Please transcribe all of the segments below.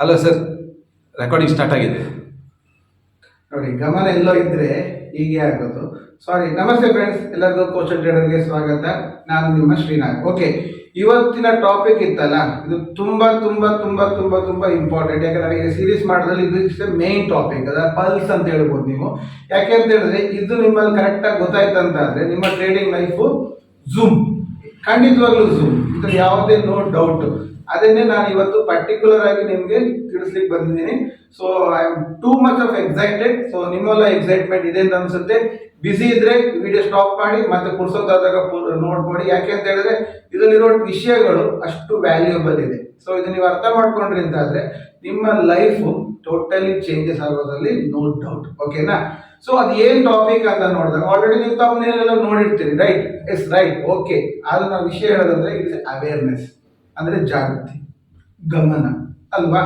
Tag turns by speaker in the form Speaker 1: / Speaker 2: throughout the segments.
Speaker 1: Hello sir, recording start ಆಗಿದೆ.
Speaker 2: ನೋಡಿ, ಗಮನ ಎಲ್ಲೋ ಇದ್ರೆ ಹೀಗೆ ಆಗೋದು. ಸಾರಿ. ನಮಸ್ತೆ ಫ್ರೆಂಡ್ಸ್, ಎಲ್ಲರಿಗೂ ಕೋಚಲ್ ಟ್ರೇಡರ್ಗೆ ಸ್ವಾಗತ. ನಾನು ನಿಮ್ಮ ಶ್ರೀನಾಥ್. ಓಕೆ, ಇವತ್ತಿನ ಟಾಪಿಕ್ ಇತ್ತಲ್ಲ, ಇದು ತುಂಬಾ ತುಂಬಾ ತುಂಬಾ ತುಂಬಾ ತುಂಬಾ ಇಂಪಾರ್ಟೆಂಟ್. ಯಾಕಂದ್ರೆ ಈಗ ಸೀರೀಸ್ ಮಾಡೋದ್ರಲ್ಲಿ ಇದು ಮೇನ್ ಟಾಪಿಕ್, ಅದ ಪಲ್ಸ್ ಅಂತ ಹೇಳ್ಬೋದು ನೀವು. ಯಾಕೆ ಅಂತ ಹೇಳಿದ್ರೆ ಇದು ನಿಮ್ಮಲ್ಲಿ ಕರೆಕ್ಟಾಗಿ ಗೊತ್ತಾಯ್ತಂತಾದ್ರೆ ನಿಮ್ಮ ಟ್ರೇಡಿಂಗ್ ಲೈಫು ಝೂಮ್, ಖಂಡಿತವಾಗ್ಲೂ ಝೂಮ್, ಇದ್ರ ಯಾವುದೇ ನೋ ಡೌಟ್. ಅದನ್ನೇ ನಾನು ಇವತ್ತು ಪರ್ಟಿಕ್ಯುಲರ್ ಆಗಿ ನಿಮಗೆ ತಿಳಿಸ್ಲಿಕ್ಕೆ ಬಂದಿದ್ದೀನಿ. So I am too much of excited. So ನಿಮ್ಮೆಲ್ಲ ಎಕ್ಸೈಟ್ಮೆಂಟ್ ಇದೆ ಅಂತ ಅನ್ಸುತ್ತೆ. ಬಿಸಿ ಇದ್ರೆ ವಿಡಿಯೋ ಸ್ಟಾಪ್ ಮಾಡಿ ಮತ್ತೆ ಪುರ್ಸೋದಾದಾಗ ನೋಡ್ಕೊಡಿ. ಯಾಕೆ ಅಂತ ಹೇಳಿದ್ರೆ ಇದರಲ್ಲಿರೋ ವಿಷಯಗಳು ಅಷ್ಟು ವ್ಯಾಲ್ಯೂಯಬಲ್ ಇದೆ. ಸೊ ಇದು ನೀವು ಅರ್ಥ ಮಾಡ್ಕೊಂಡ್ರಿ ಅಂತಾದ್ರೆ ನಿಮ್ಮ ಲೈಫು ಟೋಟಲಿ ಚೇಂಜಸ್ ಆಗೋದ್ರಲ್ಲಿ ನೋ ಡೌಟ್. ಓಕೆನಾ? ಸೊ ಅದು ಏನ್ ಟಾಪಿಕ್ ಅಂತ ನೋಡಿದಾಗ ಆಲ್ರೆಡಿ ನೀವು ತಮ್ಮನೆಲ್ಲ ನೋಡಿರ್ತೀರಿ, ರೈಟ್? Yes, right. ಓಕೆ, ಆದ್ರೆ ನಾವು ವಿಷಯ ಹೇಳೋದಂದ್ರೆ ಇಟ್ಸ್ ಅವೇರ್ನೆಸ್, ಅಂದ್ರೆ ಜಾಗೃತಿ, ಗಮನ ಅಲ್ವಾ?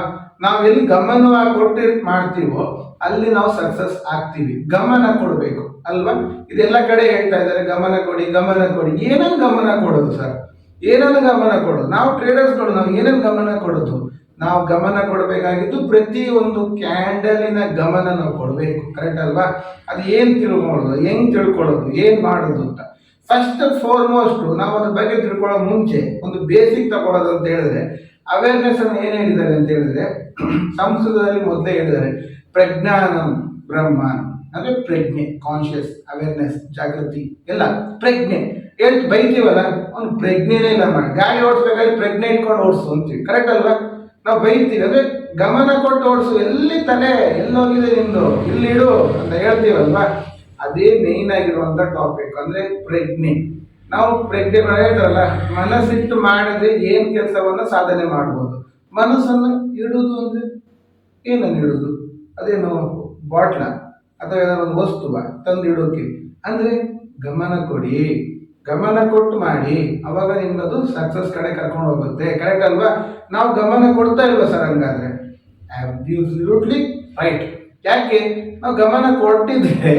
Speaker 2: ನಾವು ಎಲ್ಲಿ ಗಮನವಾಗಿ ಕೊಟ್ಟು ಮಾಡ್ತೀವೋ ಅಲ್ಲಿ ನಾವು ಸಕ್ಸಸ್ ಆಗ್ತೀವಿ. ಗಮನ ಕೊಡಬೇಕು ಅಲ್ವಾ? ಇದೆಲ್ಲ ಕಡೆ ಹೇಳ್ತಾ ಇದ್ದಾರೆ ಗಮನ ಕೊಡಿ, ಗಮನ ಕೊಡಿ. ಏನನ್ನು ಗಮನ ಕೊಡೋದು ಸರ್? ಏನನ್ನು ಗಮನ ಕೊಡೋದು? ನಾವು ಟ್ರೇಡರ್ಸ್ಗಳು ನಾವು ಏನನ್ನು ಗಮನ ಕೊಡೋದು? ನಾವು ಗಮನ ಕೊಡಬೇಕಾಗಿದ್ದು ಪ್ರತಿ ಒಂದು ಕ್ಯಾಂಡಲಿನ ಗಮನ ನಾವು ಕೊಡಬೇಕು. ಕರೆಕ್ಟ್ ಅಲ್ವಾ? ಅದು ಏನ್ ತಿಳ್ಕೊಳ್ಳೋದು, ಹೆಂಗ್ ತಿಳ್ಕೊಳ್ಳೋದು, ಏನ್ ಮಾಡೋದು ಅಂತ ಫಸ್ಟ್ ಫಾರ್ಮೋಸ್ಟ್ ನಾವು ಅದ್ರ ಬಗ್ಗೆ ತಿಳ್ಕೊಳ್ಳೋ ಮುಂಚೆ ಒಂದು ಬೇಸಿಕ್ ತಗೊಳ್ಳೋದು ಅಂತ ಹೇಳಿದ್ರೆ ಅವೇರ್ನೆಸ್ ಅನ್ನು ಏನ್ ಹೇಳಿದ್ದಾರೆ ಅಂತ ಹೇಳಿದ್ರೆ ಸಂಸ್ಕೃತದಲ್ಲಿ ಮೊದಲೇ ಹೇಳಿದ್ದಾರೆ ಪ್ರಜ್ಞಾನಂ ಬ್ರಹ್ಮಾನ್, ಅಂದ್ರೆ ಪ್ರಜ್ಞೆ, ಕಾನ್ಶಿಯಸ್, ಅವೇರ್ನೆಸ್, ಜಾಗೃತಿ ಎಲ್ಲ ಪ್ರಜ್ಞೆ. ಹೇಳ್ತು ಬೈತೀವಲ್ಲ, ಅವ್ನು ಪ್ರಜ್ಞೆನೇ ಇಲ್ಲ ಮಾಡಿ. ಗಾಡಿ ಓಡಿಸ್ಬೇಕಾದ್ರೆ ಪ್ರಜ್ಞೆ ಇಟ್ಕೊಂಡು ಓಡಿಸು ಅಂತೀವಿ. ಕರೆಕ್ಟ್ ಅಲ್ವಾ? ನಾವು ಬೈತೀವಿ ಅಂದ್ರೆ ಗಮನ ಕೊಟ್ಟು ಓಡಿಸು, ಎಲ್ಲಿ ತಲೆ ಎಲ್ಲೋಗಿದೆ ನಿಮ್ದು, ಇಲ್ಲಿಡು ಅಂತ ಹೇಳ್ತೀವಲ್ವಾ? ಅದೇ ಮೇನ್ ಆಗಿರುವಂತ ಟಾಪಿಕ್, ಅಂದ್ರೆ ಪ್ರಜ್ಞೆ. ನಾವು ಪ್ರಜ್ಞೆ ಹೇಳ್ತಾರಲ್ಲ, ಮನಸ್ಸಿಟ್ಟು ಮಾಡಿದ್ರೆ ಏನ್ ಕೆಲಸವನ್ನ ಸಾಧನೆ ಮಾಡ್ಬೋದು. ಮನಸ್ಸನ್ನು ಇಡುವುದು ಅಂದ್ರೆ ಏನನ್ನು ಇಡುದು? ಅದೇನು ಬಾಟ್ಲ ಅಥವಾ ಏನಾದ್ರು ಒಂದು ವಸ್ತುವ ತಂದು ಇಡೋಕೆ? ಅಂದ್ರೆ ಗಮನ ಕೊಡಿ, ಗಮನ ಕೊಟ್ಟು ಮಾಡಿ, ಅವಾಗ ನಿಮ್ಗದು ಸಕ್ಸಸ್ ಕಡೆ ಕರ್ಕೊಂಡು ಹೋಗುತ್ತೆ. ಕರೆಕ್ಟ್ ಅಲ್ವಾ? ನಾವು ಗಮನ ಕೊಡ್ತಾ ಇಲ್ವಾ ಸರ್? ಹಂಗಾದ್ರೆ ಅಬ್ಸಲ್ಯೂಟ್ಲಿ ರೈಟ್. ಯಾಕೆ? ನಾವು ಗಮನ ಕೊಟ್ಟಿದ್ರೆ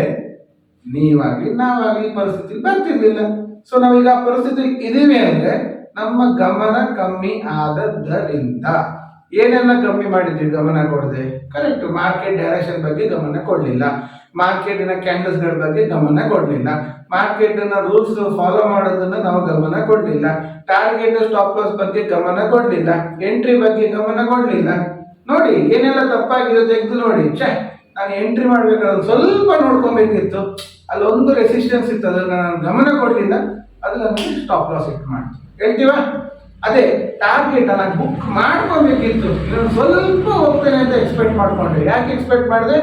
Speaker 2: ನೀವಾಗ್ಲಿ ನಾವಾಗ್ಲಿ ಪರಿಸ್ಥಿತಿ ಬರ್ತಿರ್ಲಿಲ್ಲ. ಸೊ ನಾವೀಗ ಆ ಪರಿಸ್ಥಿತಿ ಇದೀವಿ ಅಂದ್ರೆ ನಮ್ಮ ಗಮನ ಕಮ್ಮಿ ಆದದ್ದರಿಂದ. ಏನೆಲ್ಲ ಕಮ್ಮಿ ಮಾಡಿದ್ವಿ ಗಮನ ಕೊಡದೆ? ಕರೆಕ್ಟ್, ಮಾರ್ಕೆಟ್ ಡೈರೆಕ್ಷನ್ ಬಗ್ಗೆ ಗಮನ ಕೊಡ್ಲಿಲ್ಲ, ಮಾರ್ಕೆಟಿನ ಕ್ಯಾಂಡಲ್ಸ್ ಗಳ ಬಗ್ಗೆ ಗಮನ ಕೊಡ್ಲಿಲ್ಲ, ಮಾರ್ಕೆಟ್ನ ರೂಲ್ಸ್ ಫಾಲೋ ಮಾಡೋದನ್ನ ನಾವು ಗಮನ ಕೊಡ್ಲಿಲ್ಲ, ಟಾರ್ಗೆಟ್ ಸ್ಟಾಪ್ ಲಾಸ್ ಬಗ್ಗೆ ಗಮನ ಕೊಡ್ಲಿಲ್ಲ, ಎಂಟ್ರಿ ಬಗ್ಗೆ ಗಮನ ಕೊಡ್ಲಿಲ್ಲ. ನೋಡಿ ಏನೆಲ್ಲ ತಪ್ಪಾಗಿದೆ ತೆಗೆದು ನೋಡಿ. ನಾನು ಎಂಟ್ರಿ ಮಾಡ್ಬೇಕಾದ್ರೆ ಸ್ವಲ್ಪ ನೋಡ್ಕೊಬೇಕಿತ್ತು, ಅಲ್ಲೊಂದು ರೆಸಿಸ್ಟೆನ್ಸ್ ಇತ್ತು, ಅದನ್ನ ನಾನು ಗಮನ ಕೊಡ್ಲಿಲ್ಲ, ಅದು ನನಗೆ ಸ್ಟಾಪ್ ಲಾಸ್ ಇಟ್ಟು ಮಾಡ್ತು. ಹೇಳ್ತೀವ? ಅದೇ ಟಾರ್ಗೆಟ್ ನಾನು ಬುಕ್ ಮಾಡ್ಕೋಬೇಕಿತ್ತು, ಇದನ್ನು ಸ್ವಲ್ಪ ಹೋಗ್ತೇನೆ ಅಂತ ಎಕ್ಸ್ಪೆಕ್ಟ್ ಮಾಡ್ಕೊಂಡೆ. ಯಾಕೆ ಎಕ್ಸ್ಪೆಕ್ಟ್ ಮಾಡಿದೆ?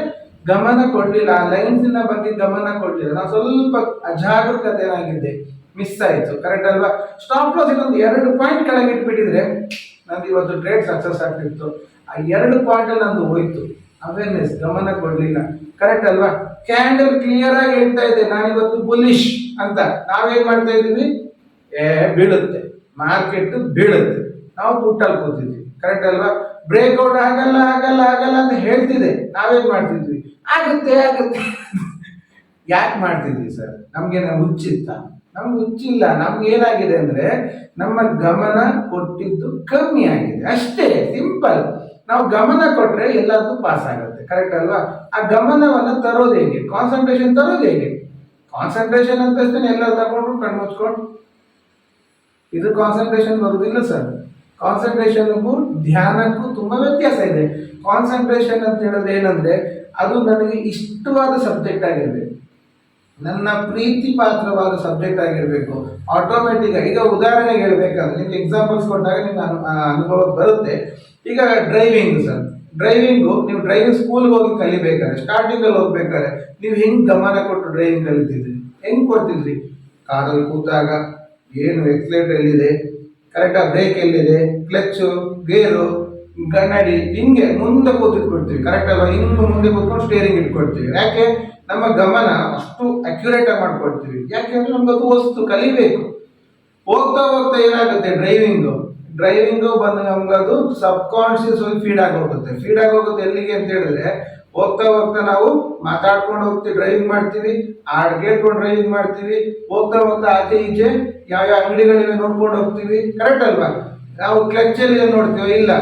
Speaker 2: ಗಮನ ಕೊಡ್ಲಿಲ್ಲ, ಆ ಲೈನ್ಸಿನ ಬಗ್ಗೆ ಗಮನ ಕೊಡ್ಲಿಲ್ಲ. ನಾನು ಸ್ವಲ್ಪ ಅಜಾಗರೂಕತೆಯಾಗಿದ್ದೆ, ಮಿಸ್ ಆಯ್ತು. ಕರೆಕ್ಟ್ ಅಲ್ವಾ? ಸ್ಟಾಪ್ ಲಾಸ್ ಇನ್ನೊಂದು 2 ಪಾಯಿಂಟ್ ಕೆಳಗೆ ಇಟ್ಬಿಟ್ಟಿದ್ರೆ ನಂದು ಇವತ್ತು ಟ್ರೇಡ್ ಸಕ್ಸಸ್ ಆಗ್ತಿತ್ತು. ಆ 2 ಪಾಯಿಂಟ್ ಅಲ್ಲಿ ನಂದು ಹೋಯ್ತು. ಅವೇರ್ನೆಸ್, ಗಮನ ಕೊಡ್ಲಿಲ್ಲ. ಕರೆಕ್ಟ್ ಅಲ್ವಾ? ಕ್ಯಾಂಡಲ್ ಕ್ಲಿಯರ್ ಆಗಿ ಹೇಳ್ತಾ ಇದ್ದೆ ನಾನಿವತ್ತು ಬುಲಿಶ್ ಅಂತ. ನಾವೇನ್ ಮಾಡ್ತಾ ಇದೀವಿ? ಬೀಳುತ್ತೆ, ಮಾರ್ಕೆಟ್ ಬೀಳುತ್ತೆ, ನಾವು ಪುಟ್ಟಲ್ಲಿ ಕೂತಿದ್ವಿ. ಕರೆಕ್ಟ್ ಅಲ್ವಾ? ಬ್ರೇಕ್ಔಟ್ ಆಗಲ್ಲ ಆಗಲ್ಲ ಆಗಲ್ಲ ಅಂತ ಹೇಳ್ತಿದೆ, ನಾವೇನ್ ಮಾಡ್ತಿದ್ವಿ? ಆಗುತ್ತೆ ಆಗುತ್ತೆ ಯಾಕೆ ಮಾಡ್ತಿದ್ವಿ ಸರ್? ನಮ್ಗೆ ಹುಚ್ಚಿತ್ತ? ನಮ್ಗೆ ಹುಚ್ಚಿಲ್ಲ. ನಮ್ಗೆ ಏನಾಗಿದೆ ಅಂದ್ರೆ ನಮ್ಮ ಗಮನ ಕೊಟ್ಟಿದ್ದು ಕಮ್ಮಿ ಆಗಿದೆ ಅಷ್ಟೇ, ಸಿಂಪಲ್. ನಾವು ಗಮನ ಕೊಟ್ರೆ ಎಲ್ಲದೂ ಪಾಸ್ ಆಗುತ್ತೆ. ಕರೆಕ್ಟ್ ಅಲ್ವಾ? ಆ ಗಮನವನ್ನ ತರೋದು ಹೇಗೆ? ಕಾನ್ಸಂಟ್ರೇಷನ್ ತರೋದು ಹೇಗೆ? ಕಾನ್ಸಂಟ್ರೇಷನ್ ಅಂತ ಎಲ್ಲ ತಗೊಂಡು ಕಣ್ಣು ಮುಚ್ಕೊಂಡು ಇದು ಕಾನ್ಸಂಟ್ರೇಷನ್ ಬರುವುದಿಲ್ಲ ಸರ್. ಕಾನ್ಸಂಟ್ರೇಷನ್ಗೂ ಧ್ಯಾನಕ್ಕೂ ತುಂಬಾ ವ್ಯತ್ಯಾಸ ಇದೆ. ಕಾನ್ಸಂಟ್ರೇಷನ್ ಅಂತ ಹೇಳಿದ್ರೆ ಏನಂದ್ರೆ ಅದು ನನಗೆ ಇಷ್ಟವಾದ ಸಬ್ಜೆಕ್ಟ್ ಆಗಿರ್ಬೇಕು, ನನ್ನ ಪ್ರೀತಿ ಪಾತ್ರವಾದ ಸಬ್ಜೆಕ್ಟ್ ಆಗಿರ್ಬೇಕು. ಆಟೋಮೆಟಿಕ್ ಆಗಿ, ಈಗ ಉದಾಹರಣೆಗೆ ಹೇಳ್ಬೇಕಂದ್ರೆ ನಿಮ್ಗೆ ಎಕ್ಸಾಂಪಲ್ಸ್ ಕೊಟ್ಟಾಗ ನಿಮ್ಗೆ ಅನುಭವ ಬರುತ್ತೆ. ಈಗ ಡ್ರೈವಿಂಗ್ ಸರ್, ಡ್ರೈವಿಂಗು ನೀವು ಡ್ರೈವಿಂಗ್ ಸ್ಕೂಲ್ಗೆ ಹೋಗಿ ಕಲಿಬೇಕಾದ್ರೆ, ಸ್ಟಾರ್ಟಿಂಗ್ ಅಲ್ಲಿ ಹೋಗ್ಬೇಕಾದ್ರೆ ನೀವು ಹೆಂಗ್ ಗಮನ ಕೊಟ್ಟು ಡ್ರೈವಿಂಗ್ ಕಲಿತಿದ್ರಿ? ಹೆಂಗ್ ಕೊಡ್ತಿದ್ರಿ? ಕಾರಲ್ಲಿ ಕೂತಾಗ ಏನು ಎಕ್ಸಲೇಟರ್ ಎಲ್ಲಿದೆ, ಕರೆಕ್ಟಾಗಿ ಬ್ರೇಕ್ ಎಲ್ಲಿದೆ, ಕ್ಲಚ್ಚು, ಗೇರು, ಕನ್ನಡಿ, ಹಿಂಗೆ ಮುಂದೆ ಕೂತಿಟ್ಕೊಡ್ತೀವಿ. ಕರೆಕ್ಟ್ ಅಲ್ವಾ? ಹಿಂಗೆ ಮುಂದೆ ಕೂತ್ಕೊಂಡು ಸ್ಟೇರಿಂಗ್ ಇಟ್ಕೊಡ್ತೀವಿ. ಯಾಕೆ? ನಮ್ಮ ಗಮನ ಅಷ್ಟು ಅಕ್ಯುರೇಟ್ ಆಗಿ ಮಾಡ್ಕೊಡ್ತೀವಿ. ಯಾಕೆಂದ್ರೆ ನಮ್ಗದು ವಸ್ತು ಕಲಿಬೇಕು. ಹೋಗ್ತಾ ಹೋಗ್ತಾ ಏನಾಗುತ್ತೆ? ಡ್ರೈವಿಂಗು ಬಂದು ನಮ್ಗದು ಸಬ್ ಕಾನ್ಶಿಯಸ್ ಫೀಡ್ ಆಗಿ ಹೋಗುತ್ತೆ. ಫೀಡ್ ಆಗಿ ಹೋಗುತ್ತೆ ಎಲ್ಲಿಗೆ ಅಂತ ಹೇಳಿದ್ರೆ ಹೋಗ್ತಾ ಹೋಗ್ತಾ ನಾವು ಮಾತಾಡ್ಕೊಂಡು ಹೋಗ್ತೀವಿ, ಡ್ರೈವಿಂಗ್ ಮಾಡ್ತೀವಿ, ಹಾಡು ಕೇಳ್ಕೊಂಡು ಡ್ರೈವಿಂಗ್ ಮಾಡ್ತೀವಿ, ಹೋಗ್ತಾ ಹೋಗ್ತಾ ಆಚೆ ಈಚೆ ಯಾವ್ಯಾವ ಅಂಗಡಿಗಳಿವೆ ನೋಡ್ಕೊಂಡು ಹೋಗ್ತೀವಿ. ಕರೆಕ್ಟ್ ಅಲ್ವಾ? ನಾವು ಕ್ಲಚ್ ಅಲ್ಲಿ ನೋಡ್ತೀವಿ, ಇಲ್ಲ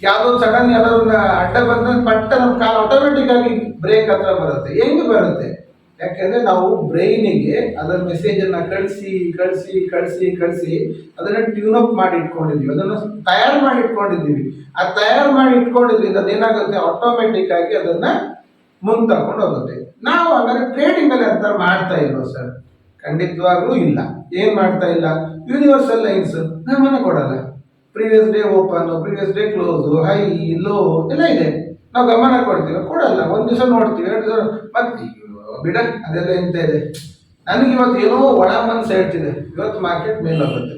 Speaker 2: ಯಾವುದೋ ಸಡನ್ ಯಾವ್ದಾದ್ರು ಅಡ್ಡ ಬಂದ್ರೆ ಪಟ್ಟ ನಮ್ಮ ಕಾಲು ಆಟೋಮೆಟಿಕ್ ಆಗಿ ಬ್ರೇಕ್ ಹತ್ರ ಬರುತ್ತೆ. ಹೆಂಗೆ ಬರುತ್ತೆ? ಯಾಕೆಂದ್ರೆ ನಾವು ಬ್ರೈನಿಗೆ ಅದರ ಮೆಸೇಜ್ ಅನ್ನ ಕಳಿಸಿ ಕಳಿಸಿ ಕಳಿಸಿ ಕಳಿಸಿ ಅದನ್ನ ಟ್ಯೂನ್ ಅಪ್ ಮಾಡಿ ಇಟ್ಕೊಂಡಿದೀವಿ, ಅದನ್ನ ತಯಾರು ಮಾಡಿ ಇಟ್ಕೊಂಡಿದ್ದೀವಿ. ಆ ತಯಾರು ಮಾಡಿ ಇಟ್ಕೊಂಡಿದ್ರಿಂದ ಅದೇನಾಗುತ್ತೆ, ಆಟೋಮೆಟಿಕ್ ಆಗಿ ಅದನ್ನ ಮುಂದೆ ತಗೊಂಡು ಹೋಗುತ್ತೆ. ನಾವು ಹಾಗಾದ್ರೆ ಟ್ರೇಡಿಂಗ್ ಅಲ್ಲಿ ಅಂತ ಮಾಡ್ತಾ ಇಲ್ವ ಸರ್? ಖಂಡಿತವಾಗ್ಲೂ ಇಲ್ಲ. ಏನ್ ಮಾಡ್ತಾ ಇಲ್ಲ? ಯೂನಿವರ್ಸಲ್ ಲೈನ್ಸ್ ಗಮನ ಕೊಡಲ್ಲ. Previous day open, previous day close, high low ಎಲ್ಲ ಇದೆ, ನಾವು ಗಮನ ಕೊಡ್ತೀವಿ? ಕೊಡಲ್ಲ. ಒಂದ್ ದಿವಸ ನೋಡ್ತೀವಿ, 2 ದಿವಸ ಮತ್ತೆ ಬಿಡ, ಅದೆಲ್ಲ ಎಂತ ಇದೆ. ನನಗೆ ಇವತ್ತು ಏನೋ ಒಳ ಮನ್ಸು ಹೇಳ್ತಿದೆ, ಇವತ್ತು ಮಾರ್ಕೆಟ್ ಮೇಲೋಗುತ್ತೆ.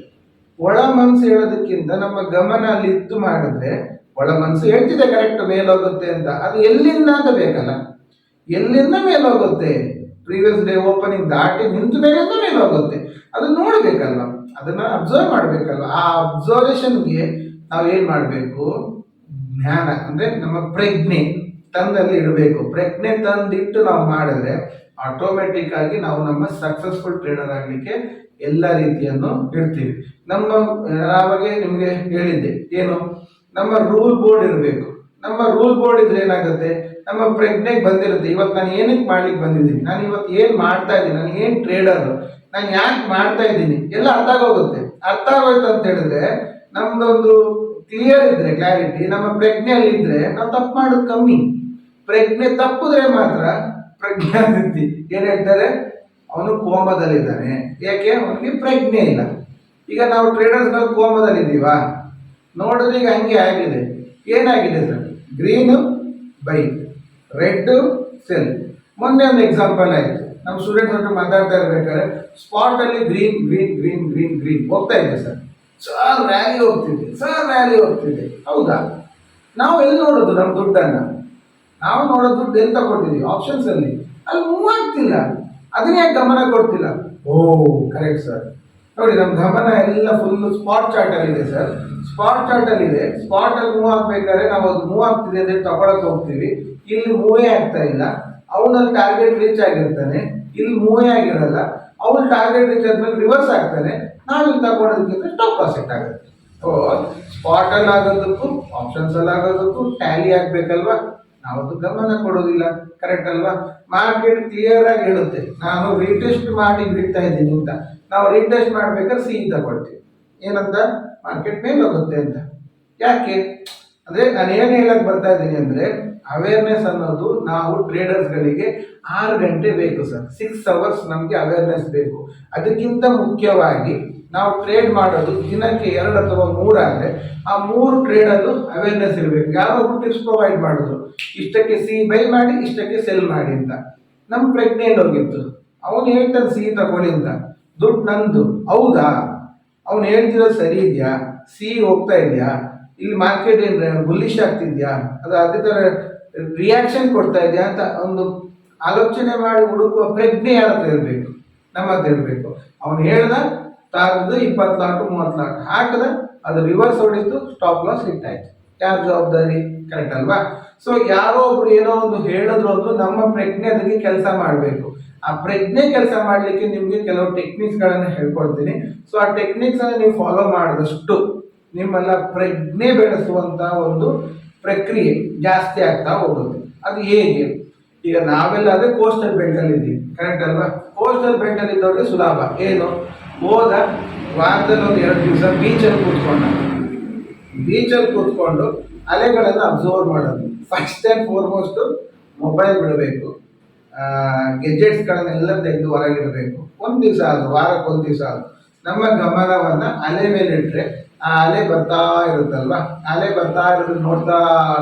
Speaker 2: ಒಳ ಮನ್ಸು ಹೇಳೋದಕ್ಕಿಂತ ನಮ್ಮ ಗಮನ ಅಲ್ಲಿ ಇತ್ತು ಮಾಡಿದ್ರೆ, ಒಳ ಮನ್ಸು ಹೇಳ್ತಿದೆ ಕರೆಕ್ಟ್ ಮೇಲೋಗುತ್ತೆ ಅಂತ, ಅದು ಎಲ್ಲಿಂದ ಅಂತ ಬೇಕಲ್ಲ. ಎಲ್ಲಿಂದ ಮೇಲೋಗುತ್ತೆ? ಪ್ರೀವಿಯಸ್ ಡೇ ಓಪನಿಂಗ್ ದಾಟಿ ನಿಂತ ಮೇಲೋಗುತ್ತೆ. ಅದು ನೋಡ್ಬೇಕಲ್ವ, ಅದನ್ನ ಅಬ್ಸರ್ವ್ ಮಾಡ್ಬೇಕಲ್ವ. ಆ ಅಬ್ಸರ್ವೇಷನ್ಗೆ ನಾವು ಏನ್ ಮಾಡ್ಬೇಕು? ಜ್ಞಾನ ಅಂದ್ರೆ ನಮ್ಮ ಪ್ರಜ್ಞೆ ತಂದಲ್ಲಿ ಇಡಬೇಕು. ಪ್ರಜ್ಞೆ ತಂದಿಟ್ಟು ನಾವು ಮಾಡಿದ್ರೆ ಆಟೋಮೆಟಿಕ್ ಆಗಿ ನಾವು ನಮ್ಮ ಸಕ್ಸಸ್ಫುಲ್ ಟ್ರೇಡರ್ ಆಗ್ಲಿಕ್ಕೆ ಎಲ್ಲ ರೀತಿಯನ್ನು ಇಡ್ತೀವಿ. ನಮ್ಮ ಯಾವಾಗೆ ನಿಮ್ಗೆ ಹೇಳಿದ್ದೆ ಏನು, ನಮ್ಮ ರೂಲ್ ಬೋರ್ಡ್ ಇರಬೇಕು. ನಮ್ಮ ರೂಲ್ ಬೋರ್ಡ್ ಇದ್ರೆ ಏನಾಗುತ್ತೆ, ನಮ್ಮ ಪ್ರಜ್ಞೆಗೆ ಬಂದಿರುತ್ತೆ. ಇವತ್ತು ನಾನು ಏನಕ್ಕೆ ಮಾಡ್ಲಿಕ್ಕೆ ಬಂದಿದ್ದೀನಿ, ನಾನು ಇವತ್ತು ಏನ್ ಮಾಡ್ತಾ ಇದ್ದೀನಿ, ನಾನು ಏನ್ ಟ್ರೇಡರ್, ನಾನು ಯಾಕೆ ಮಾಡ್ತಾ ಇದ್ದೀನಿ ಎಲ್ಲ ಅರ್ಥ ಆಗೋಗುತ್ತೆ. ಅರ್ಥ ಆಗೋಯ್ತು ಅಂತ ಹೇಳಿದ್ರೆ ನಮ್ದೊಂದು ಕ್ಲಿಯರ್ ಇದ್ರೆ, ಕ್ಲಾರಿಟಿ ನಮ್ಮ ಪ್ರಜ್ಞೆಯಲ್ಲಿ ಇದ್ರೆ ನಾವು ತಪ್ಪು ಮಾಡೋದು ಕಮ್ಮಿ. ಪ್ರಜ್ಞೆ ತಪ್ಪಿದ್ರೆ ಮಾತ್ರ ಪ್ರಜ್ಞಾನಿಧಿ ಏನ್ ಹೇಳ್ತಾರೆ, ಅವನು ಕೋಮದಲ್ಲಿದ್ದಾನೆ. ಯಾಕೆ? ಅವನಿಗೆ ಪ್ರಜ್ಞೆ ಇಲ್ಲ. ಈಗ ನಾವು ಟ್ರೇಡರ್ಸ್ ಕೋಮದಲ್ಲಿದ್ದೀವಾ? ನೋಡಿದ್ರೆ ಈಗ ಹಂಗೆ ಆಗಿದೆ. ಏನಾಗಿದೆ sir? Green by, red cell. ಮೊನ್ನೆ ಒಂದು ಎಕ್ಸಾಂಪಲ್ ಆಯ್ತು, ನಮ್ಮ ಸ್ಟೂಡೆಂಟ್ಸ್ ಹತ್ರ ಮಾತಾಡ್ತಾ ಇರ್ಬೇಕಾದ್ರೆ ಸ್ಪಾಟ್ ಅಲ್ಲಿ green green green green green ಹೋಗ್ತಾ ಇದೆ ಸರ್. ಸರ್ ರ್ಯಾಲಿ ಹೋಗ್ತಿದೆ, ಸರ್ ರ್ಯಾಲಿ ಹೋಗ್ತಿದೆ. ಹೌದಾ? ನಾವು ಎಲ್ಲಿ ನೋಡೋದು ನಮ್ಮ ದುಡ್ಡನ್ನ? ನಾವು ನೋಡೋ ದುಡ್ಡು ಎಲ್ಲಿ ತಗೊಳ್ತಿದೀವಿ? ಆಪ್ಷನ್ಸ್ ಅಲ್ಲಿ. ಅಲ್ಲಿ ಮೂವ್ ಆಗ್ತಿಲ್ಲ, ಅದನ್ನೇ ಗಮನ ಕೊಡ್ತಿಲ್ಲ. ಓ ಕರೆಕ್ಟ್ ಸರ್. ನೋಡಿ ನಮ್ಮ ಗಮನ ಎಲ್ಲ ಫುಲ್ ಸ್ಪಾಟ್ ಚಾರ್ಟ್ ಅಲ್ಲಿ ಇದೆ ಸರ್. ಸ್ಪಾಟ್ ಚಾರ್ಟ್ ಅಲ್ಲಿ ಇದೆ. ಸ್ಪಾಟ್ ಅಲ್ಲಿ ಮೂವ್ ಆಗ್ಬೇಕಾದ್ರೆ ನಾವು ಅದು ಮೂವ್ ಆಗ್ತಿದೆ ಅಂದ್ರೆ ತಗೊಳಕ್ ಹೋಗ್ತೀವಿ, ಇಲ್ಲಿ ಮೂವೇ ಆಗ್ತಾ ಇಲ್ಲ. ಅವನಲ್ಲಿ ಟಾರ್ಗೆಟ್ ರೀಚ್ ಆಗಿರ್ತಾನೆ, ಇಲ್ಲಿ ಮೂವೇ ಆಗಿರಲ್ಲ. ಅವನು ಟಾರ್ಗೆಟ್ ರೀಚ್ ಆದ್ಮೇಲೆ ರಿವರ್ಸ್ ಆಗ್ತಾನೆ, ನಾವಿಲ್ಲಿ ತಗೊಳೋದಕ್ಕಿಂತ ಸ್ಟಾಪ್ ಲಾಸ್ ಆಗುತ್ತೆ. ಸೊ ಸ್ಪಾಟ್ ಅಲ್ಲಿ ಆಗೋದಕ್ಕೂ ಆಪ್ಷನ್ಸ್ ಅಲ್ಲಿ ಆಗೋದಕ್ಕೂ ಟ್ಯಾಲಿ ಆಗ್ಬೇಕಲ್ವಾ? ನಾವದು ಗಮನ ಕೊಡೋದಿಲ್ಲ. ಕರೆಕ್ಟ್ ಅಲ್ವಾ? ಮಾರ್ಕೆಟ್ ಕ್ಲಿಯರ್ ಆಗಿ ಹೇಳುತ್ತೆ ನಾನು ರೀಟೆಸ್ಟ್ ಮಾಡಿ ಬಿಡ್ತಾ ಇದ್ದೀನಿ ಅಂತ. ನಾವು ರೀಟೆಸ್ಟ್ ಮಾಡ್ಬೇಕಾದ್ರೆ ಸಿ ತಗೊಳ್ತೀವಿ, ಏನಂತ? ಮಾರ್ಕೆಟ್ ಮೇಲೆ ಹೋಗುತ್ತೆ ಅಂತ. ಯಾಕೆ ಅಂದ್ರೆ ನಾನು ಏನ್ ಹೇಳಕ್ ಬರ್ತಾ ಇದ್ದೀನಿ ಅಂದ್ರೆ, ಅವೇರ್ನೆಸ್ ಅನ್ನೋದು ನಾವು ಟ್ರೇಡರ್ಸ್ಗಳಿಗೆ 6 ಗಂಟೆ ಬೇಕು ಸರ್. 6 ಅವರ್ಸ್ ನಮಗೆ ಅವೇರ್ನೆಸ್ ಬೇಕು. ಅದಕ್ಕಿಂತ ಮುಖ್ಯವಾಗಿ ನಾವು ಟ್ರೇಡ್ ಮಾಡೋದು ದಿನಕ್ಕೆ 2 ಅಥವಾ 3 ಆದರೆ ಆ 3 ಟ್ರೇಡಲ್ಲೂ ಅವೇರ್ನೆಸ್ ಇರಬೇಕು. ಯಾರೋ ಒಬ್ರು ಟಿಪ್ಸ್ ಪ್ರೊವೈಡ್ ಮಾಡಿದ್ರು, ಇಷ್ಟಕ್ಕೆ ಸಿ ಬೈ ಮಾಡಿ, ಇಷ್ಟಕ್ಕೆ ಸೆಲ್ ಮಾಡಿ ಅಂತ. ನಮ್ಮ ಪ್ರಜ್ಞೆ ಹೋಗಿತ್ತು, ಅವನು ಹೇಳ್ತಾನೆ ಸಿ ತಗೊಳ್ಳಿ ಅಂತ, ದುಡ್ಡು ನಂದು. ಹೌದಾ? ಅವ್ನು ಹೇಳ್ತಿರೋದು ಸರಿ ಇದೆಯಾ? ಸಿ ಹೋಗ್ತಾ ಇದೆಯಾ? ಇಲ್ಲಿ ಮಾರ್ಕೆಟ್ ಏನ್ ಬುಲ್ಲಿಶ್ ಆಗ್ತಿದ್ಯಾ? ಅದು ಅದೇ ತರ ರಿಯಾಕ್ಷನ್ ಕೊಡ್ತಾ ಇದೆಯಾ ಅಂತ ಒಂದು ಆಲೋಚನೆ ಮಾಡಿ ಹುಡುಕುವ ಪ್ರಜ್ಞೆ ಯಾರ ಹತ್ರ ಇರಬೇಕು? ನಮ್ಮ ಹತ್ರ ಇರಬೇಕು. ಅವನು ಹೇಳ್ದ ತಾರದ್ದು 20 ಲಾಟ್ 30 ಲಾಟ್ ಹಾಕದ, ಅದು ರಿವರ್ಸ್ ಹೊಡಿತು, ಸ್ಟಾಪ್ ಲಾಸ್ ಹಿಟ್ ಆಯ್ತು. ಯಾರ ಜವಾಬ್ದಾರಿ? ಕರೆಕ್ಟ್ ಅಲ್ವಾ? ಸೊ ಯಾರೋ ಒಬ್ರು ಏನೋ ಒಂದು ಹೇಳಿದ್ರು ಅಂದ್ರೆ ನಮ್ಮ ಪ್ರಜ್ಞೆ ಅದಕ್ಕೆ ಕೆಲಸ ಮಾಡಬೇಕು. ಆ ಪ್ರಜ್ಞೆ ಕೆಲಸ ಮಾಡ್ಲಿಕ್ಕೆ ನಿಮ್ಗೆ ಕೆಲವು ಟೆಕ್ನಿಕ್ಸ್ ಗಳನ್ನ ಹೇಳ್ಕೊಡ್ತೀನಿ. ಸೊ ಆ ಟೆಕ್ನಿಕ್ಸ್ ಅನ್ನ ನೀವು ಫಾಲೋ ಮಾಡಿದಷ್ಟು ನಿಮ್ಮೆಲ್ಲ ಪ್ರಜ್ಞೆ ಬೆಳೆಸುವಂತ ಒಂದು ಪ್ರಕ್ರಿಯೆ ಜಾಸ್ತಿ ಆಗ್ತಾ ಹೋಗುತ್ತೆ. ಅದು ಹೇಗೆ? ಈಗ ನಾವೆಲ್ಲ ಅದೇ ಕೋಸ್ಟಲ್ ಬೆಲ್ಟ್ ಅಲ್ಲಿ ಇದ್ದೀವಿ, ಕರೆಕ್ಟ್ ಅಲ್ವಾ? ಕೋಸ್ಟಲ್ ಬೆಲ್ಟ್ ಅಲ್ಲಿ ಇದ್ದವ್ರಿಗೆ ಸುಲಭ. ಏನು? ಹೋದ ವಾರದಲ್ಲಿ ಒಂದು 2 ದಿವಸ ಬೀಚಲ್ಲಿ ಕೂತ್ಕೊಂಡು ಅಲೆಗಳನ್ನು ಅಬ್ಸರ್ವ್ ಮಾಡೋದು. ಫಸ್ಟ್ ಆ್ಯಂಡ್ ಫಾರ್ಮೋಸ್ಟ್ ಮೊಬೈಲ್ ಬಿಡಬೇಕು, ಗೆಜೆಟ್ಸ್ಗಳನ್ನೆಲ್ಲ ತೆಗೆದು ಹೊರಗಿಡಬೇಕು. 1 ದಿವಸ ಆದ್ರು, ವಾರಕ್ಕೆ 1 ದಿವಸ ಆದ್ರು ನಮ್ಮ ಗಮನವನ್ನ ಅಲೆ ಮೇಲೆ ಇಟ್ಟರೆ ಆ ಅಲೆ ಬರ್ತಾ ಇರುತ್ತಲ್ವಾ, ಅಲೆ ಬರ್ತಾ ಇರೋದು ನೋಡ್ತಾ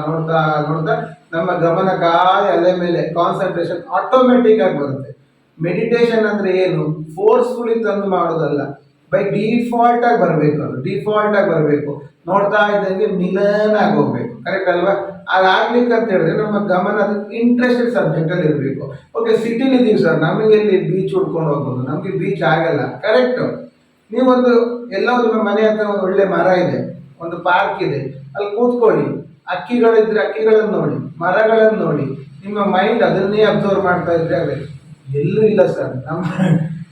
Speaker 2: ನೋಡ್ತಾ ನೋಡ್ತಾ ನಮ್ಮ ಗಮನ ಕಾಯಿ ಅಲೆ ಮೇಲೆ ಕಾನ್ಸಂಟ್ರೇಷನ್ ಆಟೋಮೆಟಿಕ್ ಆಗಿ ಬರುತ್ತೆ. ಮೆಡಿಟೇಷನ್ ಅಂದ್ರೆ ಏನು? ಫೋರ್ಸ್ಫುಲಿ ತಂದು ಮಾಡೋದಲ್ಲ, ಬೈ ಡಿಫಾಲ್ಟ್ ಆಗಿ ಬರಬೇಕು. ಅದು ಡಿಫಾಲ್ಟ್ ಆಗಿ ಬರಬೇಕು, ನೋಡ್ತಾ ಇದ್ದಂಗೆ ಮಿಲನ್ ಆಗಿ ಹೋಗ್ಬೇಕು. ಕರೆಕ್ಟ್ ಅಲ್ವಾ? ಅದಾಗ್ಲಿಕ್ಕೆ ಅಂತ ಹೇಳಿದ್ರೆ ನಮ್ಮ ಗಮನ ಅದಕ್ಕೆ ಇಂಟ್ರೆಸ್ಟೆಡ್ ಸಬ್ಜೆಕ್ಟ್ ಅಲ್ಲಿ ಇರಬೇಕು. ಓಕೆ, ಸಿಟಿಲಿ ಇದೀವಿ ಸರ್, ನಮಗೆ ಎಲ್ಲಿ ಬೀಚ್ ಹುಡ್ಕೊಂಡು ಹೋಗ್ಬೋದು, ನಮಗೆ ಬೀಚ್ ಆಗಲ್ಲ. ಕರೆಕ್ಟ್. ನೀವೊಂದು ಎಲ್ಲೋ ನಿಮ್ಮ ಮನೆ ಹತ್ರ ಒಂದು ಒಳ್ಳೆ ಮರ ಇದೆ, ಒಂದು ಪಾರ್ಕ್ ಇದೆ, ಅಲ್ಲಿ ಕೂತ್ಕೊಳ್ಳಿ. ಅಕ್ಕಿಗಳಿದ್ರೆ ಅಕ್ಕಿಗಳನ್ನು ನೋಡಿ, ಮರಗಳನ್ನು ನೋಡಿ, ನಿಮ್ಮ ಮೈಂಡ್ ಅದನ್ನೇ ಅಬ್ಸರ್ವ್ ಮಾಡ್ತಾ ಇದ್ರೆ ಆಗಬೇಕು. ಎಲ್ಲೂ ಇಲ್ಲ ಸರ್.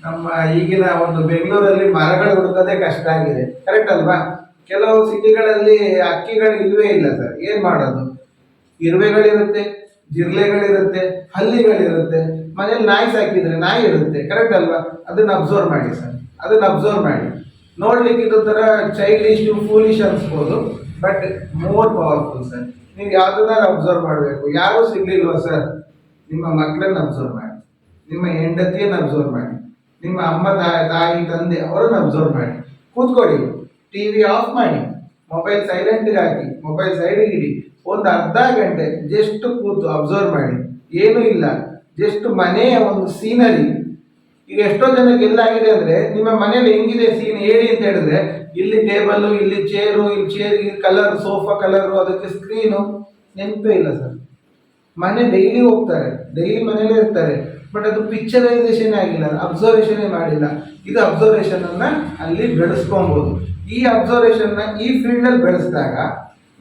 Speaker 2: ನಮ್ಮ ಈಗಿನ ಒಂದು ಬೆಂಗಳೂರಲ್ಲಿ ಮರಗಳು ಹುಡುಕೋದೇ ಕಷ್ಟ ಆಗಿದೆ. ಕರೆಕ್ಟ್ ಅಲ್ವಾ? ಕೆಲವು ಸಿಟಿಗಳಲ್ಲಿ ಅಕ್ಕಿಗಳು ಇಲ್ವೇ ಇಲ್ಲ ಸರ್, ಏನ್ ಮಾಡೋದು? ಇರುವೆಗಳಿರುತ್ತೆ, ಜಿರ್ಲೆಗಳಿರುತ್ತೆ, ಹಲ್ಲಿಗಳಿರುತ್ತೆ, ಮನೇಲಿ ನಾಯಿ ಸಾಕಿದ್ರೆ ನಾಯಿ ಇರುತ್ತೆ, ಕರೆಕ್ಟ್ ಅಲ್ವಾ? ಅದನ್ನ ಅಬ್ಸರ್ವ್ ಮಾಡಿ ಸರ್, ಅದನ್ನ ಅಬ್ಸರ್ವ್ ಮಾಡಿ. ನೋಡ್ಲಿಕ್ಕೆ ಇದು ತರ ಚೈಲ್ಡಿಶ್ ಫೂಲಿಶ್ ಅನ್ಸ್ಬೋದು, ಬಟ್ ಮೋರ್ ಪವರ್ಫುಲ್ ಸರ್. ನೀವು ಯಾವ್ದನ್ನಾರು ಅಬ್ಸರ್ವ್ ಮಾಡಬೇಕು. ಯಾರು ಸಿಗ್ಲಿಲ್ವಾ ಸರ್? ನಿಮ್ಮ ಮಕ್ಕಳನ್ನ ಅಬ್ಸರ್ವ್ ಮಾಡಿ, ನಿಮ್ಮ ಹೆಂಡತಿಯನ್ನು ಅಬ್ಸರ್ವ್ ಮಾಡಿ, ನಿಮ್ಮ ಅಮ್ಮ ತಾಯಿ ತಂದೆ ಅವರನ್ನು ಅಬ್ಸರ್ವ್ ಮಾಡಿ. ಕೂತ್ಕೊಳ್ಳಿ, ಟಿವಿ ಆಫ್ ಮಾಡಿ, ಮೊಬೈಲ್ ಸೈಲೆಂಟ್ಗೆ ಹಾಕಿ, ಮೊಬೈಲ್ ಸೈಡಿಗೆ ಇಡಿ, ಒಂದು ಅರ್ಧ ಗಂಟೆ ಜಸ್ಟ್ ಕೂತು ಅಬ್ಸರ್ವ್ ಮಾಡಿ. ಏನೂ ಇಲ್ಲ, ಜಸ್ಟ್ ಮನೆಯ ಒಂದು ಸೀನರಿ. ಈಗ ಎಷ್ಟೋ ಜನಕ್ಕೆ ಎಲ್ಲಾಗಿದೆ ಅಂದ್ರೆ, ನಿಮ್ಮ ಮನೇಲಿ ಹೆಂಗಿದೆ ಸೀನ್ ಹೇಳಿ ಅಂತ ಹೇಳಿದ್ರೆ, ಇಲ್ಲಿ ಟೇಬಲ್, ಇಲ್ಲಿ ಚೇರು, ಇಲ್ಲಿ ಚೇರ್, ಇಲ್ಲಿ ಕಲರ್, ಸೋಫಾ ಕಲರು, ಅದಕ್ಕೆ ಸ್ಕ್ರೀನು, ನೆನಪೇ ಇಲ್ಲ ಸರ್. ಮನೆ ಡೈಲಿ ಹೋಗ್ತಾರೆ, ಡೈಲಿ ಮನೇಲೇ ಇರ್ತಾರೆ, ಬಟ್ ಅದು ಪಿಕ್ಚರೈಸೇಷನ್ ಆಗಿಲ್ಲ, ಅಬ್ಸರ್ವೇಷನ್ ಮಾಡಿಲ್ಲ. ಇದು ಅಬ್ಸರ್ವೇಷನ್ ಅನ್ನ ಅಲ್ಲಿ ಬೆಳೆಸ್ಕೊಬಹುದು. ಈ ಅಬ್ಸರ್ವೇಷನ್ ನ ಈ ಫೀಲ್ಡ್ ಅಲ್ಲಿ ಬೆಳೆಸಿದಾಗ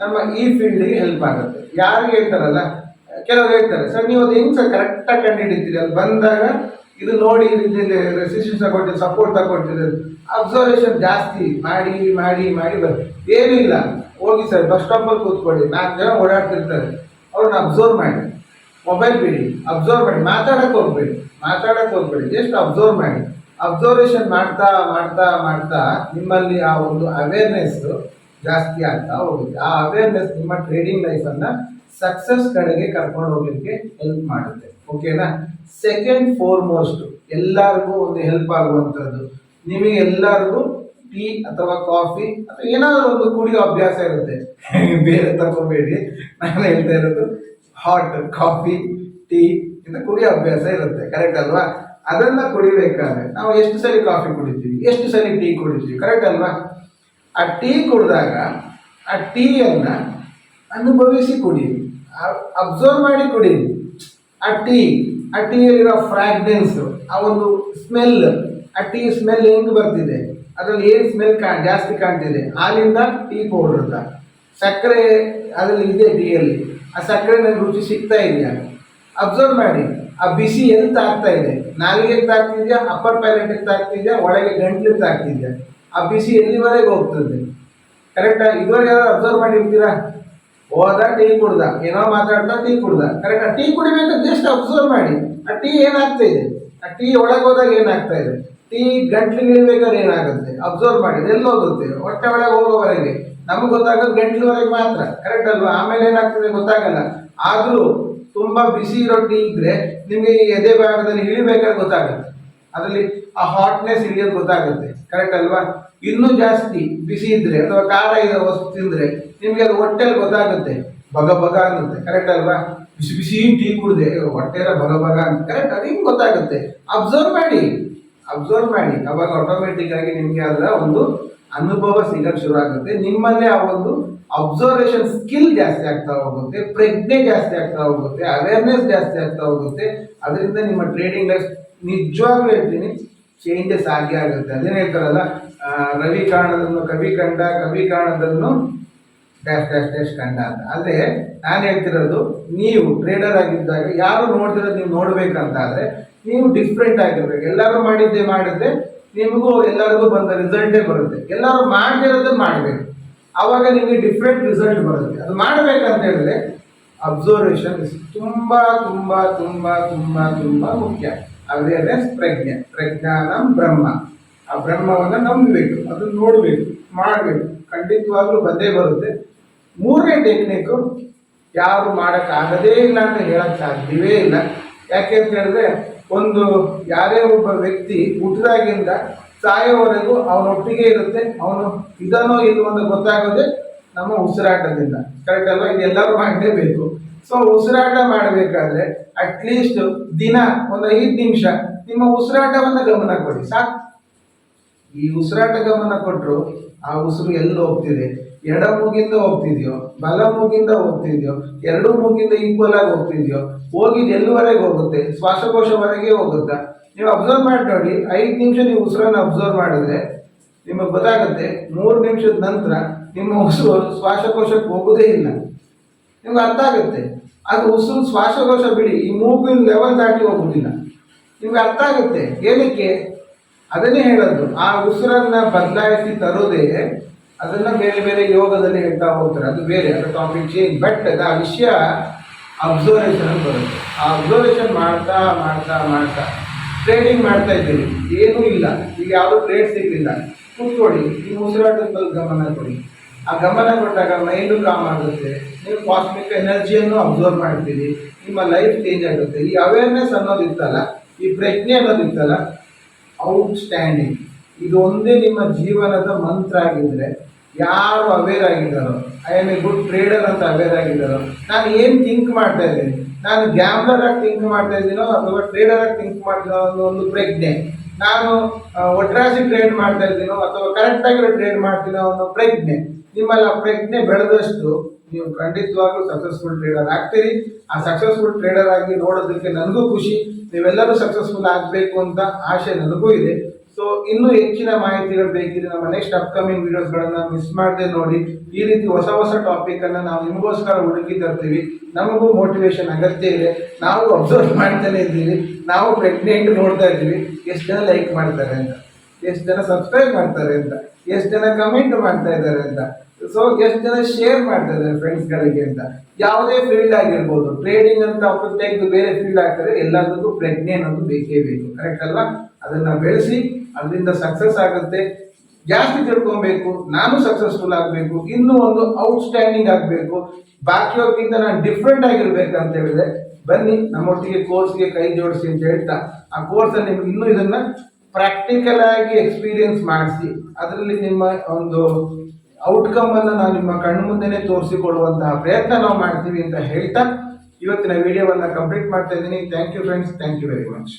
Speaker 2: ನಮ್ಮ ಈ ಫೀಲ್ಡ್ಗೆ ಹೆಲ್ಪ್ ಆಗುತ್ತೆ. ಯಾರಿಗೆ ಹೇಳ್ತಾರಲ್ಲ, ಕೆಲವರು ಹೇಳ್ತಾರೆ ಸರ್ ನೀವು ಅದು ಹೆಂಗ್ ಸರ್ ಕರೆಕ್ಟಾಗಿ ಕಂಡುಹಿಡಿತೀರಿ, ಅದು ಬಂದಾಗ ಇದು ನೋಡಿ ರೆಸಿಸ್ಟೆನ್ಸ್ ತಗೊಳ್ತೀರಿ, ಸಪೋರ್ಟ್ ತಗೊಳ್ತೀರಿ. ಅಬ್ಸರ್ವೇಷನ್ ಜಾಸ್ತಿ ಮಾಡಿ ಮಾಡಿ ಮಾಡಿ ಏನೂ ಇಲ್ಲ. ಹೋಗಿ ಸರ್ ಬಸ್ ಸ್ಟಾಪಲ್ಲಿ ಕೂತ್ಕೊಳ್ಳಿ, 4 ಜನ ಓಡಾಡ್ತಿರ್ತಾರೆ, ಅವ್ರನ್ನ ಅಬ್ಸರ್ವ್ ಮಾಡಿ. ಮೊಬೈಲ್ ಬಿಡಿ, ಅಬ್ಸರ್ವ್ ಮಾಡಿ, ಮಾತಾಡಕ್ಕೆ ಹೋಗ್ಬೇಡಿ, ಜಸ್ಟ್ ಅಬ್ಸರ್ವ್ ಮಾಡಿ. ಅಬ್ಸರ್ವೇಷನ್ ಮಾಡ್ತಾ ಮಾಡ್ತಾ ಮಾಡ್ತಾ ನಿಮ್ಮಲ್ಲಿ ಆ ಒಂದು ಅವೇರ್ನೆಸ್ ಜಾಸ್ತಿ ಆಗ್ತಾ ಹೋಗುತ್ತೆ. ಆ ಅವೇರ್ನೆಸ್ ನಿಮ್ಮ ಟ್ರೇಡಿಂಗ್ ಲೈಫನ್ನು ಸಕ್ಸಸ್ ಕಡೆಗೆ ಕರ್ಕೊಂಡು ಹೋಗ್ಲಿಕ್ಕೆ ಹೆಲ್ಪ್ ಮಾಡುತ್ತೆ. ಓಕೆನಾ? ಸೆಕೆಂಡ್ ಫೋರ್ಮೋಸ್ಟ್ ಎಲ್ಲರಿಗೂ ಒಂದು ಹೆಲ್ಪ್ ಆಗುವಂಥದ್ದು, ನಿಮಗೆ ಎಲ್ಲರಿಗೂ ಟೀ ಅಥವಾ ಕಾಫಿ ಅಥವಾ ಏನಾದರೂ ಒಂದು ಕುಡಿಯೋ ಅಭ್ಯಾಸ ಇರುತ್ತೆ. ಬೇರೆ ತಗೋಬೇಡಿ, ನಾನು ಹೇಳ್ತಾ ಇರೋದು ಹಾಟ್ ಕಾಫಿ, ಟೀ ಇಂದ ಕುಡಿಯೋ ಅಭ್ಯಾಸ ಇರುತ್ತೆ, ಕರೆಕ್ಟ್ ಅಲ್ವಾ? ಅದನ್ನ ಕುಡಿಬೇಕಾದ್ರೆ ನಾವು ಎಷ್ಟು ಸರಿ ಕಾಫಿ ಕುಡಿತೀವಿ, ಎಷ್ಟು ಸರಿ ಟೀ ಕುಡಿತೀವಿ, ಕರೆಕ್ಟ್ ಅಲ್ವಾ? ಆ ಟೀ ಕುಡಿದಾಗ ಆ ಟೀಯನ್ನ ಅನುಭವಿಸಿ ಕುಡೀರಿ, ಅಬ್ಸರ್ವ್ ಮಾಡಿ ಕುಡೀರಿ. ಆ ಟೀಯಲ್ಲಿರೋ ಫ್ರಾಗ್ರೆನ್ಸ್, ಆ ಒಂದು ಸ್ಮೆಲ್, ಆ ಟೀ ಸ್ಮೆಲ್ ಹೆಂಗ್ ಬರ್ತಿದೆ, ಅದ್ರಲ್ಲಿ ಏನು ಸ್ಮೆಲ್ ಜಾಸ್ತಿ ಕಾಣ್ತಿದೆ, ಹಾಲಿಂದ ಟೀ ಪೌಡರ್ದ, ಸಕ್ಕರೆ ಅದರಲ್ಲಿ ಇದೆ ಟೀಯಲ್ಲಿ, ಆ ಸಕ್ಕರೆ ನನಗೆ ರುಚಿ ಸಿಗ್ತಾ ಇದೆಯಾ ಅಬ್ಸರ್ವ್ ಮಾಡಿ. ಆ ಬಿಸಿ ಎಲ್ಲಿ ತಾಗ್ತಾ ಇದೆ, ನಾಲಿಗೆಗೆ ತಾಗ್ತಿದ್ಯಾ, ಅಪ್ಪರ್ ಪ್ಯಾಲೆಟ್ಗೆ ತಾಗ್ತಿದ್ಯಾ, ಒಳಗೆ ಗಂಟ್ಲಿಗೆ ತಾಗ್ತಿದ್ಯಾ, ಆ ಬಿಸಿ ಎಲ್ಲಿವರೆಗೆ ಹೋಗ್ತದೆ, ಕರೆಕ್ಟಾ? ಇದುವರೆಗೆ ಯಾರು ಅಬ್ಸರ್ವ್ ಮಾಡಿರ್ತೀರಾ? ಹೋದ ಟೀ ಕುಡ್ದ, ಏನೋ ಮಾತಾಡ್ತಾ ಟೀ ಕುಡ್ದ, ಕರೆಕ್ಟ್? ಆ ಟೀ ಕುಡಿಬೇಕು, ಜಸ್ಟ್ ಅಬ್ಸರ್ವ್ ಮಾಡಿ. ಆ ಟೀ ಏನಾಗ್ತಾ ಇದೆ, ಆ ಟೀ ಒಳಗೆ ಹೋದಾಗ ಏನಾಗ್ತಾ ಇದೆ, ಟೀ ಗಂಟ್ಲಿಗೆ ಇಳಿಬೇಕಾದ್ರೆ ಏನಾಗುತ್ತೆ ಅಬ್ಸರ್ವ್ ಮಾಡಿ. ಎಲ್ಲಿ ಹೋಗುತ್ತೆ, ಹೊಟ್ಟೆ ಒಳಗೆ ಹೋಗೋವರೆಗೆ ನಮ್ಗೆ ಗೊತ್ತಾಗೋದು ಗಂಟ್ಲಿವರೆಗೆ ಮಾತ್ರ, ಕರೆಕ್ಟ್ ಅಲ್ವಾ? ಆಮೇಲೆ ಏನಾಗ್ತದೆ ಗೊತ್ತಾಗಲ್ಲ. ಆದ್ರೂ ತುಂಬಾ ಬಿಸಿ ಇರೋ ಟೀ ಇದ್ರೆ ನಿಮ್ಗೆ ಈ ಎದೆ ಭಾಗದಲ್ಲಿ ಇಳಿಬೇಕಾದ್ರೆ ಗೊತ್ತಾಗುತ್ತೆ, ಅದರಲ್ಲಿ ಆ ಹಾಟ್ನೆಸ್ ಇಳಿಯೋದು ಗೊತ್ತಾಗುತ್ತೆ, ಕರೆಕ್ಟ್ ಅಲ್ವಾ? ಇನ್ನೂ ಜಾಸ್ತಿ ಬಿಸಿ ಇದ್ರೆ ಅಥವಾ ಖಾರ ಇರೋ ವಸ್ತು ತಿಂದ್ರೆ ನಿಮ್ಗೆ ಅದು ಹೊಟ್ಟೆಯಲ್ಲಿ ಗೊತ್ತಾಗುತ್ತೆ, ಬಗ ಬಗ ಅನ್ನುತ್ತೆ, ಕರೆಕ್ಟ್ ಅಲ್ವಾ? ಬಿಸಿ ಬಿಸಿ ಟೀ ಕುಡಿದೆ ಹೊಟ್ಟೆರ ಬಗ ಬಗ ಅಂತ, ಕರೆಕ್ಟ್? ಅದು ಹಿಂಗೆ ಗೊತ್ತಾಗುತ್ತೆ. ಅಬ್ಸರ್ವ್ ಮಾಡಿ, ಅವಾಗ ಆಟೋಮೆಟಿಕ್ ಆಗಿ ನಿಮ್ಗೆ ಅದರ ಒಂದು ಅನುಭವ ಸಿಗಕ್ಕೆ ಶುರು ಆಗುತ್ತೆ. ನಿಮ್ಮಲ್ಲೇ ಆ ಒಂದು ಅಬ್ಸರ್ವೇಷನ್ ಸ್ಕಿಲ್ ಜಾಸ್ತಿ ಆಗ್ತಾ ಹೋಗುತ್ತೆ, ಪ್ರಜ್ಞೆ ಜಾಸ್ತಿ ಆಗ್ತಾ ಹೋಗುತ್ತೆ, ಅವೇರ್ನೆಸ್ ಜಾಸ್ತಿ ಆಗ್ತಾ ಹೋಗುತ್ತೆ. ಅದರಿಂದ ನಿಮ್ಮ ಟ್ರೇಡಿಂಗ್ ಲೈಫ್ ನಿಜವಾಗ್ಲೂ ಹೇಳ್ತೀನಿ ಚೇಂಜಸ್ ಆಗೇ ಆಗುತ್ತೆ. ಅದೇನು ಹೇಳ್ತಾರಲ್ಲ, ರವಿ ಕಾಣದನ್ನು ಕವಿ ಕಂಡ, ಕವಿ ಕಾಣದನ್ನು ಡ್ಯಾಶ್ ಡ್ಯಾಶ್ ಡ್ಯಾಶ್ ಕಂಡ ಅಂತ. ಆದರೆ ನಾನು ಹೇಳ್ತಿರೋದು, ನೀವು ಟ್ರೇಡರ್ ಆಗಿದ್ದಾಗ ಯಾರು ನೋಡ್ತಿರೋದು ನೀವು ನೋಡ್ಬೇಕಂತಾದ್ರೆ ನೀವು ಡಿಫ್ರೆಂಟ್ ಆಗಿರ್ಬೇಕು. ಎಲ್ಲರೂ ಮಾಡಿದ್ರೆ ನಿಮಗೂ ಎಲ್ಲರಿಗೂ ಬಂದ ರಿಸಲ್ಟೇ ಬರುತ್ತೆ. ಎಲ್ಲರೂ ಮಾಡದಿರೋದನ್ನ ಮಾಡಬೇಕು, ಆವಾಗ ನಿಮಗೆ ಡಿಫ್ರೆಂಟ್ ರಿಸಲ್ಟ್ ಬರುತ್ತೆ. ಅದು ಮಾಡಬೇಕಂತ ಹೇಳಿದ್ರೆ ಅಬ್ಸರ್ವೇಷನ್ ತುಂಬಾ ತುಂಬಾ ತುಂಬಾ ತುಂಬಾ ತುಂಬಾ ಮುಖ್ಯ. ಅವೇರ್ನೆಸ್, ಪ್ರಜ್ಞಾನಂ ಬ್ರಹ್ಮ. ಆ ಬ್ರಹ್ಮವನ್ನು ನಂಬಬೇಕು, ಅದನ್ನ ನೋಡಬೇಕು, ಮಾಡಬೇಕು, ಖಂಡಿತವಾಗ್ಲೂ ಬಂದೇ ಬರುತ್ತೆ. 3ನೇ ಟೆಕ್ನಿಕ್ ಯಾರು ಮಾಡೋಕ್ಕಾಗದೇ ಇಲ್ಲ ಅಂತ ಹೇಳಕ್ ಸಾಧ್ಯವೇ ಇಲ್ಲ. ಯಾಕೆ ಅಂತ ಹೇಳಿದ್ರೆ, ಒಂದು ಯಾರೇ ಒಬ್ಬ ವ್ಯಕ್ತಿ ಹುಟ್ಟಿದಾಗಿಂದ ಸಾಯೋವರೆಗೂ ಅವನೊಟ್ಟಿಗೆ ಇರುತ್ತೆ. ಅವನು ಇದನ್ನೋ ಇಲ್ಲೋ ಅಂತ ಗೊತ್ತಾಗೋದೇ ನಮ್ಮ ಉಸಿರಾಟದಿಂದ, ಕರೆಕ್ಟ್ ಅಲ್ವಾ? ಇದೆಲ್ಲರೂ ಮಾಡಲೇಬೇಕು. ಸೊ ಉಸಿರಾಟ ಮಾಡಬೇಕಾದ್ರೆ ಅಟ್ಲೀಸ್ಟ್ ದಿನ ಒಂದು 5 ನಿಮಿಷ ನಿಮ್ಮ ಉಸಿರಾಟವನ್ನ ಗಮನ ಕೊಡಿ, ಸಾಕು. ಈ ಉಸಿರಾಟ ಗಮನ ಕೊಟ್ಟರು ಆ ಉಸಿರು ಎಲ್ಲಿ ಹೋಗ್ತಿದೆ, ಎಡ ಮೂಗಿಂದ ಹೋಗ್ತಿದ್ಯೋ, ಬಲ ಮೂಗಿಂದ ಹೋಗ್ತಿದ್ಯೋ, 2 ಮೂಗಿಂದ ಈಕ್ವಲ್ ಆಗಿ ಹೋಗ್ತಿದ್ಯೋ, ಹೋಗಿದ್ದು ಎಲ್ಲಿವರೆಗೆ ಹೋಗುತ್ತೆ, ಶ್ವಾಸಕೋಶವರೆಗೆ ಹೋಗುತ್ತಾ? ನೀವು ಅಬ್ಸರ್ವ್ ಮಾಡಿ ನೋಡಿ. 5 ನಿಮಿಷ ನೀವು ಉಸಿರನ್ನು ಅಬ್ಸರ್ವ್ ಮಾಡಿದ್ರೆ ನಿಮಗೆ ಗೊತ್ತಾಗುತ್ತೆ, 3 ನಿಮಿಷದ ನಂತರ ನಿಮ್ಮ ಉಸಿರು ಶ್ವಾಸಕೋಶಕ್ಕೆ ಹೋಗೋದೇ ಇಲ್ಲ. ನಿಮ್ಗೆ ಅರ್ಥ ಆಗುತ್ತೆ. ಅದು ಉಸಿರು ಶ್ವಾಸಕೋಶ ಬಿಡಿ, ಈ ಮೂಗಿನ ಲೆವೆಲ್ ದಾಟಿ ಹೋಗುದಿಲ್ಲ. ನಿಮ್ಗೆ ಅರ್ಥ ಆಗುತ್ತೆ ಏನಕ್ಕೆ. ಅದನ್ನೇ ಹೇಳೋದು, ಆ ಉಸಿರನ್ನ ಬದಲಾಯಿಸಿ ತರೋದೇ ಅದನ್ನ ಬೇರೆ ಬೇರೆ ಯೋಗದಲ್ಲಿ ಹೇಳ್ತಾ ಹೋಗ್ತಾರೆ, ಅದು ಬೇರೆ, ಅದು ಟಾಪಿಕ್ ಚೇಂಜ್. ಬಟ್ ಆ ವಿಷಯ ಅಬ್ಸರ್ವೇಷನ್ ಅಂತ ಬರುತ್ತೆ. ಆ ಅಬ್ಸರ್ವೇಷನ್ ಮಾಡ್ತಾ ಮಾಡ್ತಾ ಮಾಡ್ತಾ ಟ್ರೇಡಿಂಗ್ ಮಾಡ್ತಾ ಇದ್ದೀವಿ, ಏನೂ ಇಲ್ಲ, ಈಗ ಯಾವುದೂ ಟ್ರೇಡ್ ಸಿಗಲಿಲ್ಲ, ಕೂತ್ಕೊಳ್ಳಿ, ಈ ಉಸಿರಾಟದ ಮೇಲೆ ಗಮನ ಕೊಡಿ. ಆ ಗಮನ ಕೊಟ್ಟಾಗ ಮೈಂಡು ಕಾಮ್ ಆಗುತ್ತೆ, ನೀವು ಕಾಸ್ಮಿಕ್ ಎನರ್ಜಿಯನ್ನು ಅಬ್ಸರ್ವ್ ಮಾಡ್ತೀರಿ, ನಿಮ್ಮ ಲೈಫ್ ಚೇಂಜ್ ಆಗುತ್ತೆ. ಈ ಅವೇರ್ನೆಸ್ ಅನ್ನೋದಿತ್ತಲ್ಲ, ಈ ಪ್ರಜ್ಞೆ ಅನ್ನೋದಿತ್ತಲ್ಲ, ಔಟ್ಸ್ಟ್ಯಾಂಡಿಂಗ್. ಇದು ಒಂದೇ ನಿಮ್ಮ ಜೀವನದ ಮಂತ್ರ ಆಗಿದ್ರೆ, ಯಾರು ಅವೇರ್ ಆಗಿದ್ದಾರೋ, I am a good trader ಅಂತ ಅವೇರ್ ಆಗಿದ್ದಾರೋ, ನಾನು ಏನು ಥಿಂಕ್ ಮಾಡ್ತಾ ಇದ್ದೀನಿ, ನಾನು ಗ್ಯಾಮ್ಲರ್ ಆಗಿ ಥಿಂಕ್ ಮಾಡ್ತಾ ಇದ್ದೀನೋ ಅಥವಾ ಟ್ರೇಡರ್ ಆಗಿ ಥಿಂಕ್ ಮಾಡ್ತೀನೋ ಅನ್ನೋ ಒಂದು ಪ್ರಜ್ಞೆ, ನಾನು ಒಟ್ರಾಸಿ ಟ್ರೇಡ್ ಮಾಡ್ತಾ ಇದ್ದೀನೋ ಅಥವಾ ಕರೆಕ್ಟಾಗಿರೋ ಟ್ರೇಡ್ ಮಾಡ್ತೀನೋ ಅನ್ನೋ ಪ್ರಜ್ಞೆ, ನಿಮ್ಮಲ್ಲಿ ಆ ಪ್ರಜ್ಞೆ ಬೆಳೆದಷ್ಟು ನೀವು ಖಂಡಿತವಾಗ್ಲೂ ಸಕ್ಸಸ್ಫುಲ್ ಟ್ರೇಡರ್ ಆಗ್ತೀರಿ. ಆ ಸಕ್ಸಸ್ಫುಲ್ ಟ್ರೇಡರ್ ಆಗಿ ನೋಡೋದಕ್ಕೆ ನನಗೂ ಖುಷಿ, ನೀವೆಲ್ಲರೂ ಸಕ್ಸಸ್ಫುಲ್ ಆಗಬೇಕು ಅಂತ ಆಸೆ ನನಗೂ ಇದೆ. ಸೊ ಇನ್ನೂ ಹೆಚ್ಚಿನ ಮಾಹಿತಿಗಳು ಬೇಕಿದೆ, ನಮ್ಮ ನೆಕ್ಸ್ಟ್ ಅಪ್ಕಮಿಂಗ್ ವಿಡಿಯೋಸ್ಗಳನ್ನು ಮಿಸ್ ಮಾಡದೆ ನೋಡಿ. ಈ ರೀತಿ ಹೊಸ ಹೊಸ ಟಾಪಿಕನ್ನು ನಾವು ನಿಮಗೋಸ್ಕರ ಹುಡುಕಿ ತರ್ತೀವಿ. ನಮಗೂ ಮೋಟಿವೇಶನ್ ಅಗತ್ಯ ಇದೆ, ನಾವು ಅಬ್ಸರ್ವ್ ಮಾಡ್ತಾನೆ ಇದ್ದೀವಿ, ನಾವು ಪ್ರೆಗ್ನೆಂಟ್ ನೋಡ್ತಾ ಇದ್ದೀವಿ, ಎಷ್ಟು ಜನ ಲೈಕ್ ಮಾಡ್ತಾರೆ ಅಂತ, ಎಷ್ಟು ಜನ ಸಬ್ಸ್ಕ್ರೈಬ್ ಮಾಡ್ತಾರೆ ಅಂತ, ಎಷ್ಟು ಜನ ಕಮೆಂಟ್ ಮಾಡ್ತಾ ಇದ್ದಾರೆ ಅಂತ, ಸೊ ಎಷ್ಟು ಜನ ಶೇರ್ ಮಾಡ್ತಾ ಇದ್ದಾರೆ ಫ್ರೆಂಡ್ಸ್ಗಳಿಗೆ ಅಂತ. ಯಾವುದೇ ಫೀಲ್ಡ್ ಆಗಿರ್ಬೋದು, ಟ್ರೇಡಿಂಗ್ ಅಂತ ತೆಗೆದು ಬೇರೆ ಫೀಲ್ಡ್ ಆಗ್ತಾರೆ, ಎಲ್ಲದಕ್ಕೂ ಪ್ರಜ್ಞೆ ಅನ್ನೋದು ಬೇಕೇ ಬೇಕು, ಕರೆಕ್ಟ್ ಅಲ್ವಾ? ಅದನ್ನ ಬೆಳೆಸಿ, ಅದರಿಂದ ಸಕ್ಸಸ್ ಆಗುತ್ತೆ. ಜಾಸ್ತಿ ತಿಳ್ಕೊಬೇಕು, ನಾನು ಸಕ್ಸಸ್ಫುಲ್ ಆಗಬೇಕು, ಇನ್ನೂ ಒಂದು ಔಟ್ಸ್ಟ್ಯಾಂಡಿಂಗ್ ಆಗಬೇಕು, ಬಾಕಿಯೋರ್ಗಿಂತ ನಾನು ಡಿಫ್ರೆಂಟ್ ಆಗಿರ್ಬೇಕು ಅಂತ ಹೇಳಿದ್ರೆ ಬನ್ನಿ ನಮ್ಮೊಟ್ಟಿಗೆ ಕೋರ್ಸ್ಗೆ ಕೈ ಜೋಡಿಸಿ ಅಂತ ಹೇಳ್ತಾ, ಆ ಕೋರ್ಸಲ್ಲಿ ನಿಮ್ಗೆ ಇನ್ನೂ ಇದನ್ನ ಪ್ರಾಕ್ಟಿಕಲ್ ಆಗಿ ಎಕ್ಸ್ಪೀರಿಯನ್ಸ್ ಮಾಡಿಸಿ ಅದರಲ್ಲಿ ನಿಮ್ಮ ಒಂದು ಔಟ್ಕಮ್ ಅನ್ನು ನಾವು ನಿಮ್ಮ ಕಣ್ಣು ಮುಂದೆನೆ ತೋರಿಸಿಕೊಳ್ಳುವಂತಹ ಪ್ರಯತ್ನ ನಾವು ಮಾಡ್ತೀವಿ ಅಂತ ಹೇಳ್ತಾ ಇವತ್ತಿನ ವಿಡಿಯೋವನ್ನು ಕಂಪ್ಲೀಟ್ ಮಾಡ್ತಾ ಇದ್ದೀನಿ. Thank you friends, thank you very much.